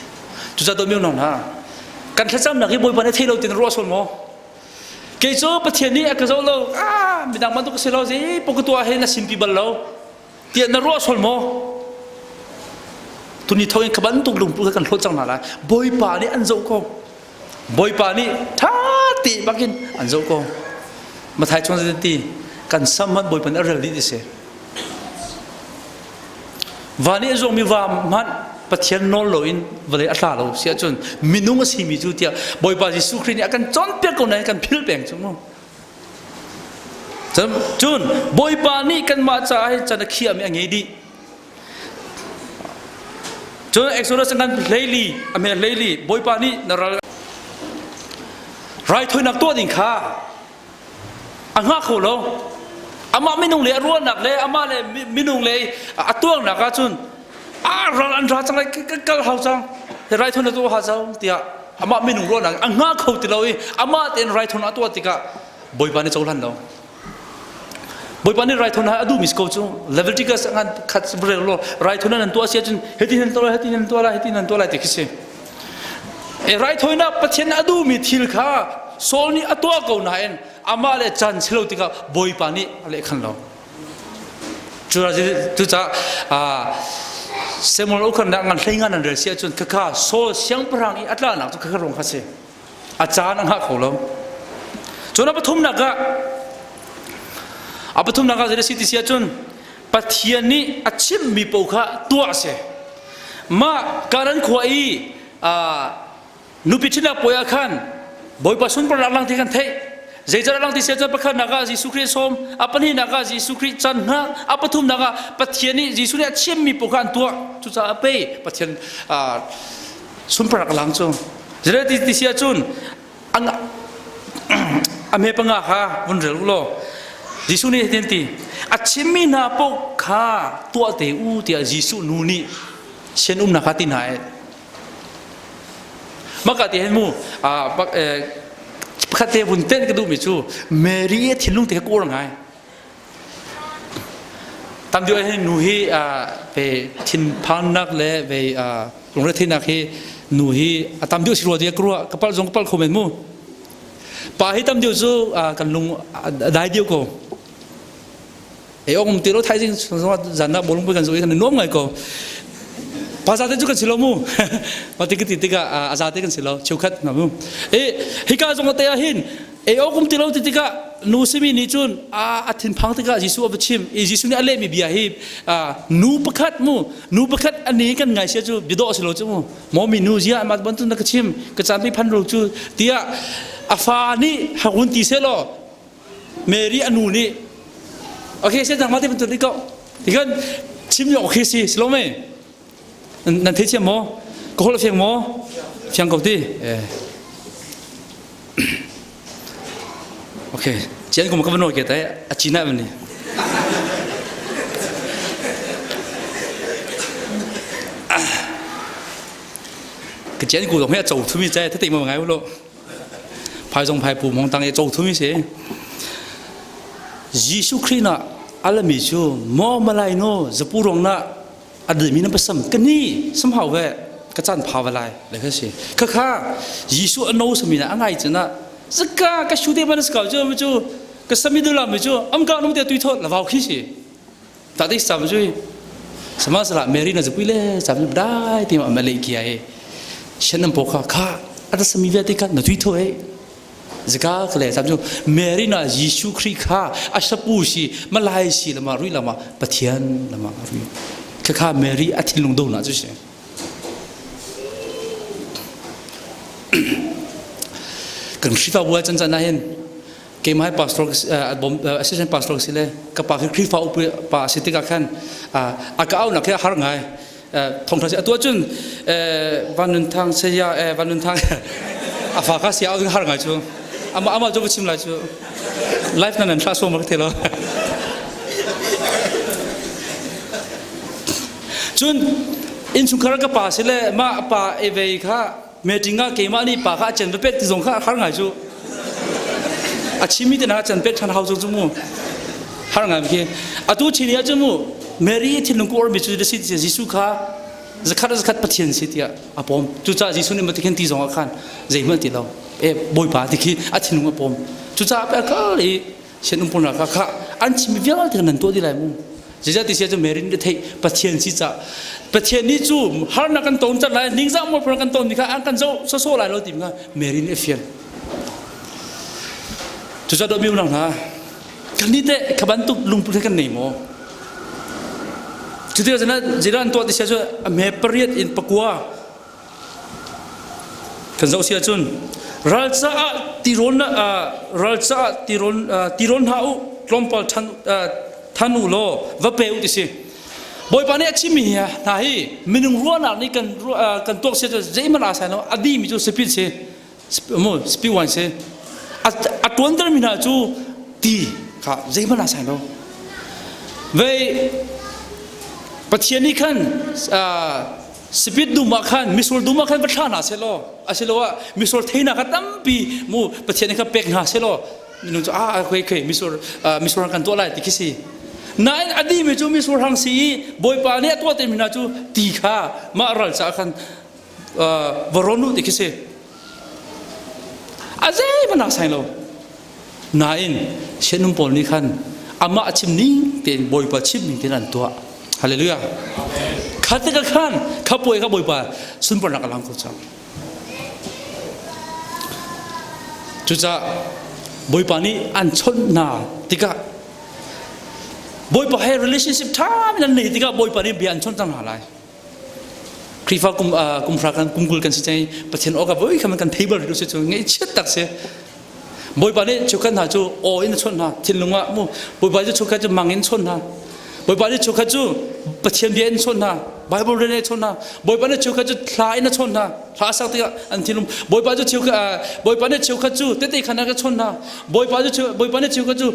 จุดๆตัวมีน้องนะกันขจำนักที่บอยปานี่เทเราติดรัวส่วนโมเกี่ยวกับประเทศนี้ก็จะเรามีดังมันตุกเสลาสิปกตัวเห็นน่ะสิมปีบัลเราเตียนนรกสลโมตุนี้ทอยขบันตุกลุงพูดกันโลจังนั่นแหละบอยปานี่อันเจ้าก็บอยปานี่ท่าตีบักินอันเจ้าก็มาถ่ายช่วงจะตีกันสมัครบอยปานี่เรื่องนี้ดิเสวันนี้จงมีว่ามันประเทศโน้นเราอินวันนี้อัตราเราเสียจนมีนุ่งสิมีจุดเดียวบอยปาจิสุครีนี่กันจนเปียกคนไหนกันพิลเปียงจุ่มจนบอยปานี่กันมาจากให้จันทร์เขียมอย่างงี้ดีจนเอ็กซ์โซลัสกันเลลี่อเมริกเลลี่บอยปานี่นรไรถอยนักตัวดิ่งข้าอังหาเขาเราอามาไม่นุ่งเลยร้อนหนักเลยอามาเลยไม่นุ่งเลยตัวหนักจนรันจังเลยก็เขาจังแต่ไรถอยนักตัวหาจังเดีย อามาไม่หนุ่มร้อนอ่ะง่าเขาติดเราอามาเต็นไรทนตัวติกะบอยปานี่โจลันเราบอยปานี่ไรทนหาดูมิสโกจูเลเวลที่ก็สังกัดขัดสเปรย์โลไรทนนั้นตัวเสียจนเฮตินันตัวอะไรติคิเซไรทนนั้นปัจเจนดูมิทิลข้าโซลนี่ตัวเก่าหน่อยอามาเลยจันเชลติกะบอยปานี่อะไรขันเราจุดจ้าเสมอลูกคนนั้นงานใช้งานนั่นเรื่องเสียจนข้าโซเสียงพลังอีอัตลานักทุกข้ารองข้าเสียอาจารย์นั่งหักเขาเราจนปฐมนักปฐมนักจะได้สิทธิเสียจนปัจจัยนี้อาชีพมีปุกะตัวเสียมาการันขวายนุปิชนะป่วยขันบ่อยปัสสุนประหลังที่กันเทเจจารังที่เสียจนประคันนักจิสุคริสอมปนี่นักจิสุคริจันนะปฐมนักปัจจัยนี้จิสุเนี่ยอาชีพมีปุกะตัวจุดจะไปปัจจัยสุนประหลังจงจะได้ที่เสียจนอเมปังอาวันเรื่องโลจิสุนี่เห็นตีอาชีพมีนาปุกะตัวเตอูเตียจิสุนูนี่เช่นนักตินายมากที่เห็นมูขัดเตบุญเต้นก็ดูมิจูเมรีทิลุงเตะกูรังไงตามเดียวให้หนูฮีไปทินพันนักเลยไปลงเรือทินนักให้หนูฮีตามเดียวสิรัวเดียกรัวกระเป๋าจงกระเป๋าคอมเมนต์มูป่าให้ตามเดียวจูกันลงได้เดียวก็ไอ้ออกมุมตีรถไทยจริงสมมติจันทร์บอลลงไปกันสุดกันน้อมไงก็ภาษาเต้นจุกันสิลมูมาติกติกอาซาเต้กันสิลชิวขัดนะมูฮิกาจงเตะหินอกุมติลติกะนูสมินิจุนอาทินพังติกะจิสุอภิชิมจิสุนี่อะไรมีเบียฮินูประคัดมูนูประคัดอันนี้กันไงเสียจูบิดอสิลจูมอมีนูเสียมาบันทุนนักชิมกระจายไปพันรูจูเตียอาฟานี่หักวันตีเซโลเมรีอนูนี่โอเคเส้นทางมาที่เป็นตัวนี้ก็ที่กันชิมอยู่โอเคสิสโลเมนั่นที่เชื่อมอก็คนละเพียงมอเพียงกับที่โอเคเจนก็มันก็ไม่น้อยเกินแต่อาชีพนั้นนี่ก็เจนกูต้องให้做ทุมิใจถ้าติมันไงวะลูกภายทรงภายผู้มองตั้งใจ做ทุมิเสียยิสุครินะอัลมิจูมอมาลายโนจะพูดงนะอดีตมีน้ำผสมกันนี่สมหาวเวกระจันพาวลายเลยก็สิข้ายิสุอนโนสมินะอังไงจันนะสักก็ชุดที่มันสกาวจูไม่จูก็สมิดุลาไม่จูอัมกาโนเดียตุยทอดละวาวขี้สิแต่ที่สามจูสมาสละเมรีน่าจะพูดเลยสามจูได้ที่มันมาเลกียฉันนั่งพกข้าอัตสมิเวติกันน่าตุยทอดสกาก็เลยสามจูเมรีน่ายิสุคริข้าอาชปูสิมาลายสิละมารุยละมาปะเทียนละมารุยข้าเมรีอาทิตย์ลงดูนะจุดเสียกันคริฟ้าวัวจันจันนั่นเห็นเกมให้พาสตอร์บอมแอสซิสแตนต์พาสตอร์สิเลยกับปากคริฟ้าอุปปาสิติกาขันอากาเอาหนักแค่หาไงทองทองเสียตัวจุนวันนึงทางเสียวันนึงทางฝากเสียเอาถึงหาไงจูอามาจูบชิมไรจูไลฟ์นั่นทราสโซมาเทลจุนอินสุขรักป่าสิเลยมาป่าเอเวย์ข้าเมจิงก้าเกมานี่ป่าข้าเจนเป็ดที่ส่งข้าหาไงจูอาชิมิตนะเจนเป็ดทันเฮาจูมูหาไงเมื่อกี้ตัวชินีจูมูเมรีที่ลุงกูอร์บิจูเดสิตจิสุข้าจะขัดปะเทียนสิที่อ่ะผมจุจ้าจิสุนี่มันที่เห็นที่ส่งข้าใจมันที่เราบอยป่าที่คิดที่ลุงอ่ะผมจุจ้าไปก็เลยเช่นอุ้มปนรักข้าอันชิมิเวลาที่นั่นตัวที่ไรมูจะจะที่เสียจะเมรินได้ที่ปะเทียนสิจ้าปะเทียนนี่จูหานักกันตรงจัดเลยนิ่งจังหมดพนักกันตรงนี่ค่ะอันกันโซ่โซ่หลายเราติมค่ะเมรินเอฟเฟียนจุดจะโดนมิวนังนะกันนี่เตะขบันตุกลุงพูดกันไหนโมจุดที่เราจะนั่นจีรันตัวที่เสียจะเมเปรียดอินปะกัวกันโซ่เสียจุนรัลซาติรอนรัลซาติรอนฮาอุลมปอลทันุโลวะเปอุติสิบอยปานี่ชิมีฮะนาฮีมินุรัวนักนี่กันตัวเสียจะเจมันอาศัยเนาะอดีมิจูสปิดเสียสปิวันเสียอัตวันเตอร์มินาจูตีค่ะเจมันอาศัยเนาะเว้ยปัจจัยนี้ขัน สปิดดูมาขันมิสูลดูมาขันประธานาเซโลอาเซโลว่ามิสูลเทน่าก็ตั้มปีมูประเทศนี้ก็เป็กหาเซโลนึกจะเคยมิสูลกันตัวอะไรติคิสีนายอดีตมิจูมิสูลทางสีบอยปาเนี่ยตัวเต็มมินาจูตีขามารัลจากขันวรนุติคิสีอาเจ้มันนักไซโลนายเชนุมปอลนี่ขันอามาชิมนิ่งเต็นบอยปาชิมนิ่งเต็นอันตัวฮาเลลูยาขัดตะกันขันขับป่วยขับบอยปาสุนปนักลังกุศลจุจ้าบอยปานี่อันชนนาติกะบอยปาให้ relationship ท่ามันนั่นนี่ติกะบอยปานี่เบียนชนตั้งหาไรครีฟ้ากุมพระกันกุมกุลกันสิใจประเทศออกกับบอยคำกัน table ดูสิจูไงเชิดตักเสียบอยปานี่ชุกันหาจูโอ้ยนั่นชนนาทิ้งลงว่ามูบอยปานี่ชุกันจะมังเงินชนนาบอยปานี่ชุกันจูประเทศเบียนชนนาไบเบิลเรียนชนนาบอยปานี่ชุกันจูคลายนั่นชนนาคลาสักติกะอันทิ้งลงบอยปานี่ชุกันบอยปานี่ชุกันจูเตติขันนักชนนาบอยปานี่ชุกันจู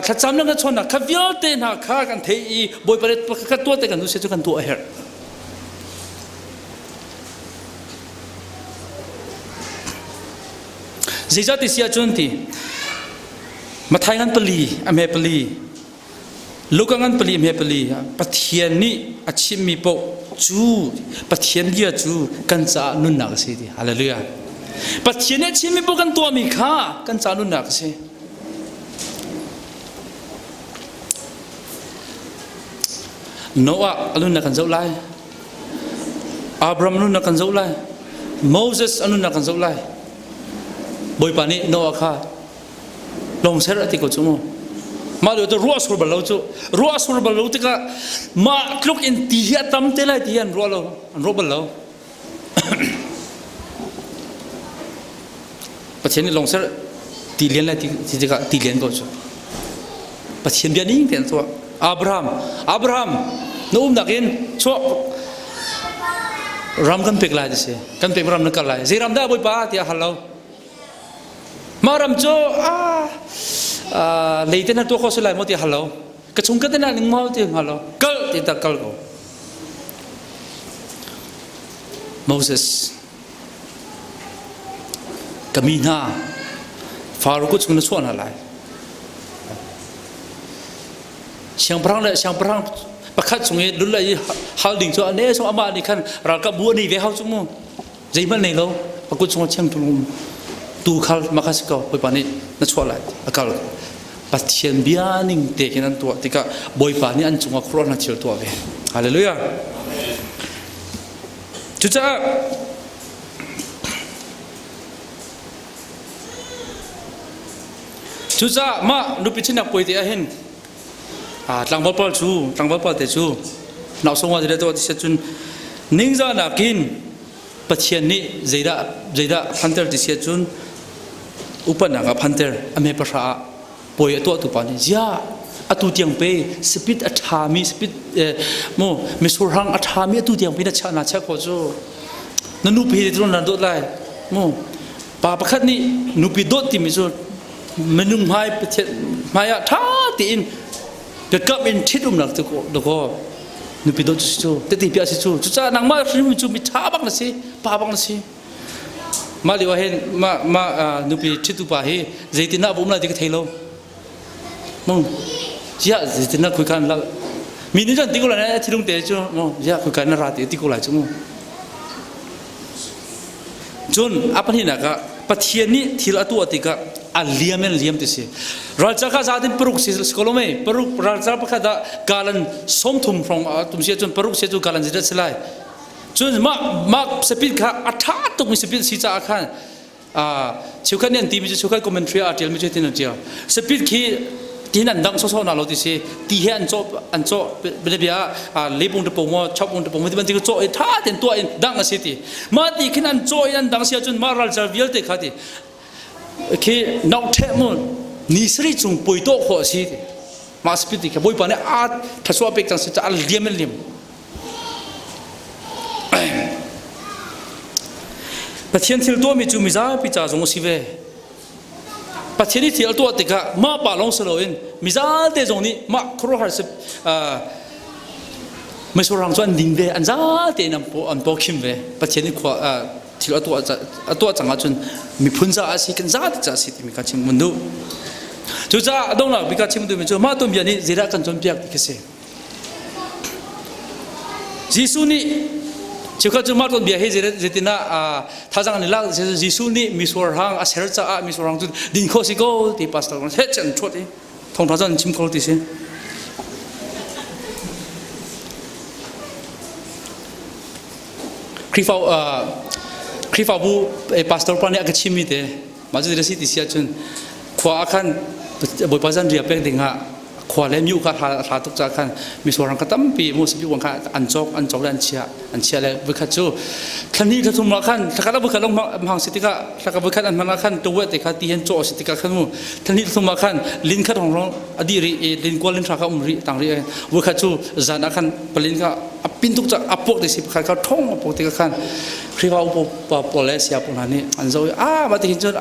ถ้าจำนั่นชนนาขับเยอะเตนะข้ากันเทียบอยปานี่ขัดตัวเตกันดูเสียจูกันตัวเอร์จิจติเสียจนทีมาไทยกันปลีอเมปลีลูกกันปลีอเมปลีปะเทียนนี่อาชิมีปกจูปะเทียนเดียจูกันจะนุนนักสิทีฮาเลลูยาปะเทียนนี่อาชิมีปกกันตัวมีค่ากันจะนุนนักสิโนอาอนุนักกันเจ้าไลอับรามอนุนักกันเจ้าไลโมเสสอนุนักกันเจ้าไลบอยปานี่โนอาค่ะลงเสร็จติกุจุโมมาดูตัวรัวสุรบลาวจูรัวสุรบลาวติกะมาคลุกอินตีเหตัมเตลัยตีอันรัวลาวอันรัวบลาวประเทศนี้ลงเสร็จตีเลียนอะไรที่ติกะตีเลียนกุจุประเทศเบียนี่เป็นตัวอับรามนุ่มนักอินชัวรำกันเป็กลายดิเสกันเป็กรำนักลายเจรำได้บอยปาที่ฮัลโหลมารำโจเลยที่นั่นตัวเขาสลายหมดที่ฮัลโหลกระชุ่มกันที่นั่นหนึ่งหมดที่ฮัลโหลกัลที่ตะกัลก็โมเสสกามีนาฟารุกุชุ่มนั่นส่วนอะไรเชียงพรังเลยเชียงพรังประคัตสงฆ์ดุลเลยฮัลดิ่งส่วนนี้ส่วนอามานี่ขันเรากับบัวนี่เวหาจุ่มใจมันนี่เราประกุชุ่มเชียงตุลมตูขัลมาคัสก็บอยปานี่นั่นชัวร์เลยอากาศปัจเจียนเบียนิ่งเด็กนั่นตัวที่ก็บอยปานี่อันจงครองนั่นเชื่อตัวเองฮาเลลูยาจุจ้ามาดูพิชินักป่วยที่เห็นหลังบอลปอลชูหลังบอลปอลเตชูนักสงฆ์ว่าจะได้ตัวที่เสจุนนิ่งจานักินปัจเจียนนี่ใจดาพันเตอร์ที่เสจุนอุปนักพันเตอร์อเมริกาป่วยตัวตุปานี่ยาอตุเตียงเปสปิดอัฐามีสปิดโมมิสุรังอัฐามีอตุเตียงเปนัชนาชักโคจูนั่นนุปีที่ตรงนั้นโดดไล่โมปาประคัดนี่นุปีโดดที่มิสุมนุษย์หายประเทศหายท่าตีนเด็กกับเป็นทิศนักตัวก็นุปีโดดจูแต่ตีพิอาสิจูจุจ้านางมาริมิจูมีท่าบังนะสิปาบังนะสิมาเดี๋ยวเห็นมานุปีทิศตุปาเฮเจติน่าบุ้มละที่ก็เทโลมึงเจ้าเจติน่าคุยกันแล้วมีนิจันติกุลเนี่ยที่ลุงเตจูมึงเจ้าคุยกันน่ารักติกุลจูมึงจนapa ni nak pathian ni thil atu atika aliam tisi raja ka zadin peruk si sekolome peruk raja pakha da galan somthum from tumsia chun peruk se chu galan jida selai chun ma sepit kha atha tuk mi sepit si cha khan chukhan ni ti mi chukhan commentary article mi chetin tia sepit khi tinan dang so na lo ti se ti he an cho bia lebung de pomo chopung de pomo ti ban ti cho tha ten to dang a siti ma ti khin an cho an dang sia chun maral jar vial te khati khi nau the mon ni sri chung poi to kho si ma spiti ke boi pa ne a thaswa pek chang se cha liam pathian thil to mi chu mi za pi cha jong si veปัจเจกที่เอาตัวติกะมาป่าลงสโลอินมิซาเตจงนี้มาครัวหาสิ ไม่สุรังส่วนดิ่งเวอันจ้าเตนัมโปอันโปคิมเวประเทศนี้ขวาที่ตัวจังหวะจนมีพุ่นจ้าสิกันจ้าที่จ้าสิที่มีการชิมมุนดูจุจ้าดงหลักมีการชิมมุนดูมีจุมาตัวมีอันนี้จีรักกันจนเปียกที่เกษยิสุนี่จุก็จุมาตัวมีให้จีรัติน่าท่าจังนี่ลักยิสุนี่มีสุรังอาเซอร์จ้ามีสุรังจนดินโคสิโกที่พาสต้าเฮ็ดจันทร์ที่ทงท่าจันชิมโคที่เสคริฟาบูพาสต้าปานนี้ก็ชิมิเตะมาจุดเรื่องที่เสียจนขวาขันบริษัทเรียบเป็นดิ่งฮะขวาเล่มยูค่ะหาตุกจากขันมีส่วนรังกตั้มปีมุสลิมวังค่ะอันจอกเลยอันเชียเลยบุคคลจูท่านนี้ท่านทุ่มละขันถ้าก็บุคคลลงมังสิติกะถ้าก็บุคคลอันมังละขันตัวเด็กขันที่เห็นโจสิติกะขันมูท่านนี้ทุ่มละขันลินขันของเราอดีตลินกวลินทราคารีต่างรีบุคคลจูจานักขันปลินก็ปินตุกจากอปกที่สิบขันเขาท่องอปกที่ขันคริวาอุปปอลเลสยาปุนานี่อันจะมาที่เห็นจน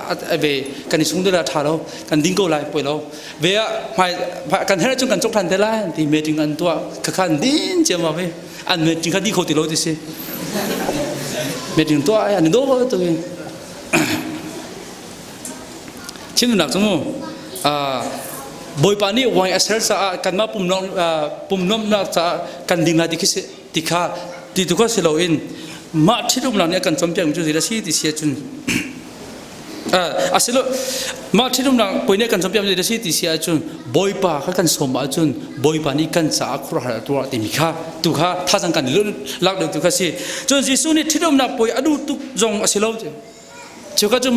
เวกันนิสุงเดลาทาร์กันดิ้งโกไลไปแล้วเวียไม่กันเห็นจนกันจกทันเดล่าที่เมจิงอันตัวขันดิ้งเจ้ามาเวอันเมจิงขันดิ้งโคติโลที่สิเมจิงตัวอันนี้โดตัวเองชิมหนักจังมั้งบอยปานี่วางเอสเซอร์สกันมาปุ่มน้อมนักจะกันดิ้งนาที่คิดที่ข้าที่ทุกคนเสลวินมาที่รุ่มหลังนี้กันจำเป็นจุดที่เราชี้ที่เสียจุนอาศัยมาที่รุ่มหลังปุ่นนี้กันจำเป็นจุดที่เราชี้ที่เสียจุนบอยป่าเขากันสมบัติจุนบอยป่านี่กันจากครัวหาตัวที่มีค่าตุค่าท่าจังกันลุ่นลักเดิมตุค่าสิจนที่สุดนี่ที่รุ่มหลังปุ่นอดูตุกจงอาศัยเราเจ้าก็จะ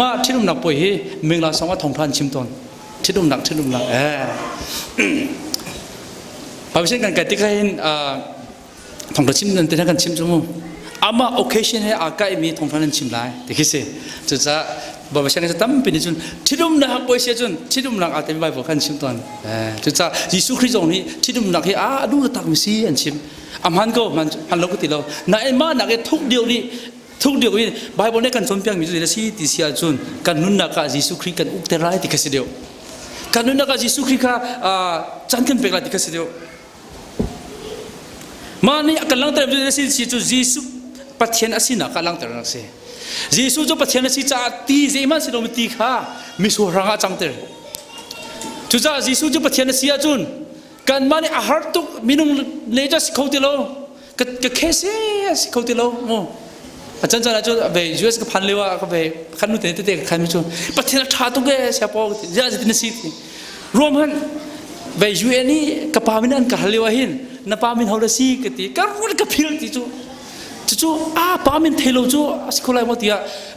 มาที่รุ่มหลังปุ่นเฮเมืองลาสองว่าทองพันชิมตอนที่รุ่มหลังพอไปเช่นกันกันที่เขาเห็นทองพันชิมนั่นแต่ถ้ากันชิมจมูกอามาโอเคชันให้อากาศมีทองพันชิมได้แต่คิดสิจุดจะบอกว่าฉันจะตั้มเป็นจุดที่รุ่มหลังปุ่นเสียจุดที่รุ่มหลังอาจจะไม่บอกกันชิมตอนจุดจะยิสุคริสต์องค์นี้ที่รุ่มหลังให้ดูตักมิซีอันชิมอามันก็มันหันโลกติดเราในมาหนักทุกเดียวนี้ทุกเดียวนี้ไบเบิลเนี่ยกันสมเพียงมีจุดที่ที่เสียจุดกันนุ่นนักยิสุคริสต์กันอุกเตรัยที่คิดเดียวกันนุ่นนักยิสุคริสต์จันทร์เป็นอะไรที่คิดเดียวมานี่กันลังเตอร์จุดที่จุดยิสุปัจเจนอาศินักกันลังเตอร์นักเสียยิสุจุดปัจเจนอาศิจะตีเจมันสิโนมิติข้ามิสุรังอาจังเตอร์จุดจะยิสุจุดปัจเจนอาศิจุดกันมานี่อาหารตุกมินุงเลจัสเขาติโลก็แค่เสียสิเขาติโลโมอาจารย์จะจุดไปยูเอสก็พันเลวะก็ไปขันนู่นเตะเตะขันมิจุดปัจเจนอาชาตุกเกเสียพอจะจิตนิสิตรวมกันไปยูเอนี่กับพามินันกับฮัลเลวะหินนับพามินฮาวดซีกติการรู้กับพิลติจูพามินเทโลจูสิคนไรมาตี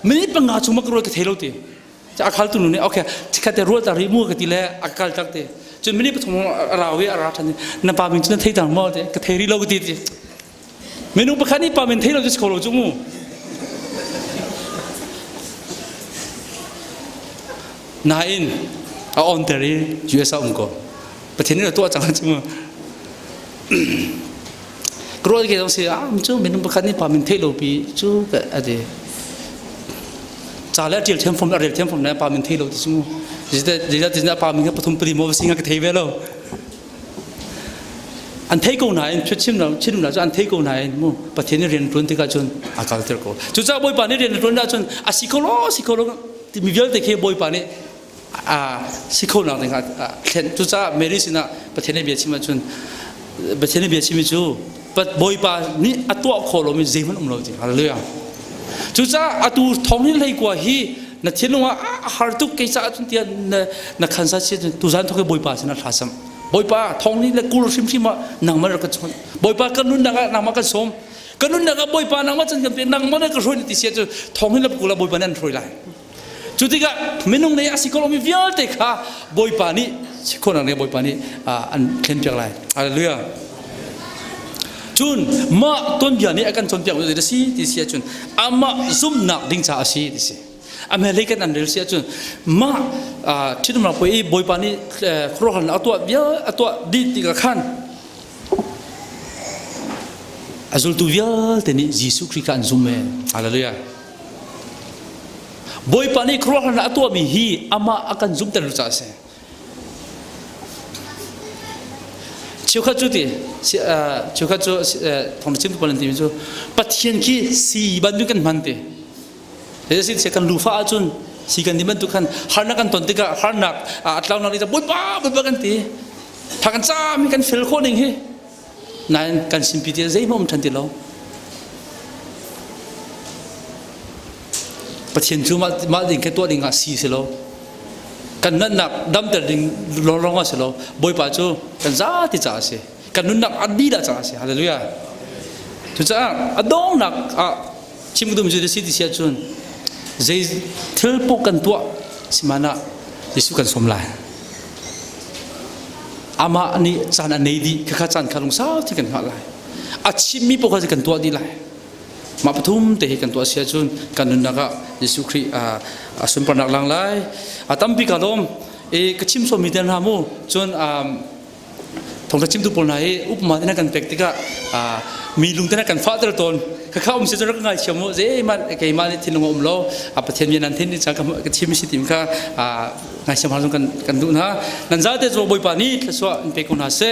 มินิปังงาจุมักรู้กับเทโลตีจะอาคาลตุนุนี่โอเคที่เขาจะรู้แต่ริมูกับตีเล่อาคาลจักตีจนมินิปฐมราวีอาราทันนับพามินจุนเทตังมอตีกับเทริโลกตีเมนูประคันนี้พามินเทโลจะสโคโลจุมูนายอินเอาออนเตอรียูเอสเอาก็ประเทศนี้เราตัวจังจุมูกลัวที่เราเสียมันจู่เมนูประคันนี้พามินเทโลปีจู่ก็อะไรจ่าแล้วเรียลเทมฟอร์มเรียลเทมฟอร์มเนี่ยพามินเทโลที่จุมูจิตพามินก็ปฐมปริโมสิงห์ก็เทเวลอันเทโกนายชุดชิมเราจะอันเทโกนายมู่ประเทศนี้เรียนรุ่นที่กาจนอากาศเตอร์โกจุดจ้าบอยปานี่เรียนรุ่นได้จนสิโคโลที่มีเยอะแต่แค่บอยปานี่สิโคโลนั่งกันจุดจ้าเมริสินะประเทศนี้เบียดชิมจนประเทศนี้เบียดชิมจู่ปัดบอยปานี่อัตัวโคโลมีเจมันเราจริงอะไรเลยจุดจ้าอัตัวท้องนี่เลยกว่าฮีนัดเที่ยงว่าฮาร์ตุกเกจ้าจนเตียนนักขันสัตย์เช่นตุจันทุกบอยปาสินะท้าซ้ำบอยปาท้องนี่เลยกูรู้ชิมมานังมันรักกันชนบอยปากันนุ่นนักนังมันกันสมกันนุ่นนักบอยปานังมันจนกันเป็นนังมันก็ช่วยนิติเสียจุดท้องนี่เลยกูละบอยปานั่นช่วยไรจุดที่ก็เมนูในอาศิโคลมีวิญญาณเด็กค่ะบอยปานี่คนนั้นเนี่ยบอยปานี่อันเข็นจากไรอะไรเรื่องจุนมาต้นเบียนี่อาการต้นเบียมันจะสีที่เสียจุนอามาซุ่มหนักดิ้งจ่าสีที่เสียอเมริกันอันเดียวเสียจุนมาที่นั่นเราไปบอยปานี่ครัวขันเอาตัวเบียตัวดีติกขันอาจุลตัวเบียแต่นี่ยิสุคริสต์กันซุ่มเองอะไรเรื่องบอยปานี่ครัวขันเอาตัวมีฮีอามาอาการซุ่มแต่รู้จักเสีย chiều khát chú thì chiều khát chú thằng chim tụi bạn tìm chú bắt thiên khi si ban du kan man thì thế thì kan lufa chun si kan diman tu kan harna kan ton tiga harnak atlau nari ta boi ba kan ti phakan cha mi kan fel kho ning he nan kan simpiti zai mom than ti lo bắt thiên chú mà đình cái tua đình si se lo kan nan nak dam ter ding lorong se lo boi pa chu kan za ti cha se kan nun nak adi da cha se hallelujah tu cha adong nak chim dum ju de si ti sia chun zai thil po kan tua simana Yesu kan som lai ama ni chan anei di kha chan khalung sao ti kan ha lai chim mi po kha kan tua di lai ma pathum te kan tua sia chun kan nun naka Yesu Christ asun panak lang lai atampi kalom kachim so miden hamu chun thong kachim tu polna upma na kan praktika mi lung tena kan father ton kha se jor ngai chamo je man ke mal thinung lo apathem yan thin ni cha kachim si tim kha ngai cham halung kan du na nan za te zo boi pani thswa pe kun ha se